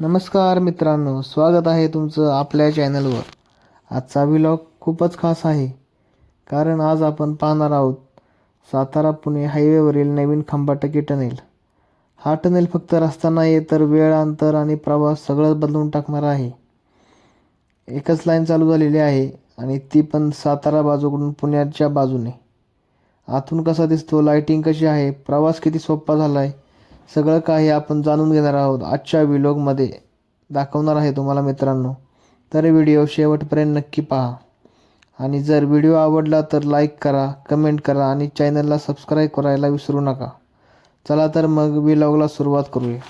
नमस्कार मित्रांनो, स्वागत आहे तुमचं आपल्या चॅनलवर। आजचा व्लॉग खूपच खास आहे, कारण आज आपण पाहणार आहोत सातारा पुणे हायवेवरील नवीन खंबाटकी टनेल। हा टनेल फक्त रस्ता नाही तर वेळ, अंतर आणि प्रवास सगळं बदलून टाकणार आहे। एकच लाईन चालू झालेली आहे आणि ती पण सातारा बाजूकडून पुण्याच्या बाजूने। आतून कसा दिसतो, लाइटिंग कशी आहे, प्रवास किती सोपा झाला आहे, सगळं काही आपण जाणून घेणार आहोत आजच्या व्लॉगमध्ये दाखवणार आहे तुम्हाला मित्रांनो। तर व्हिडिओ शेवटपर्यंत नक्की पहा आणि जर व्हिडिओ आवडला तर लाईक करा, कमेंट करा आणि चॅनलला सबस्क्राईब करायला विसरू नका। चला तर मग व्लॉगला सुरुवात करूया।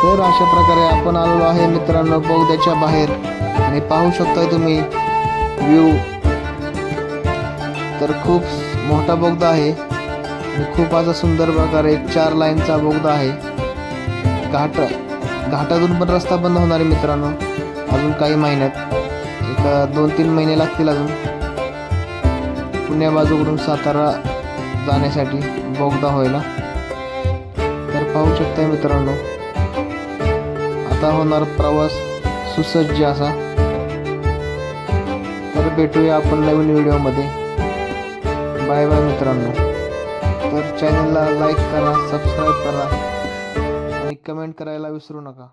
तर अशा प्रकारे आपण आलेलो आहे मित्रांनो बोगद्याच्या बाहेर आणि पाहू शकता तुम्ही व्ह्यू। तर खूप मोठा बोगदा आहे आणि खूप असा सुंदर प्रकारे 4 लाईनचा बोगदा आहे। घाटातून पण रस्ता बंद होणार आहे मित्रांनो अजून काही महिन्यात, एक 2-3 महिने लागतील अजून पुण्या बाजूकडून सातारा जाण्यासाठी बोगदा व्हायला। तर पाहू शकता मित्रांनो आता होणार प्रवास सुसज्ज असा। तर भेटूया आपण नवीन व्हिडिओमध्ये। बाय बाय मित्रांनो। तर चॅनलला लाईक करा, सबस्क्राईब करा आणि कमेंट करायला विसरू नका।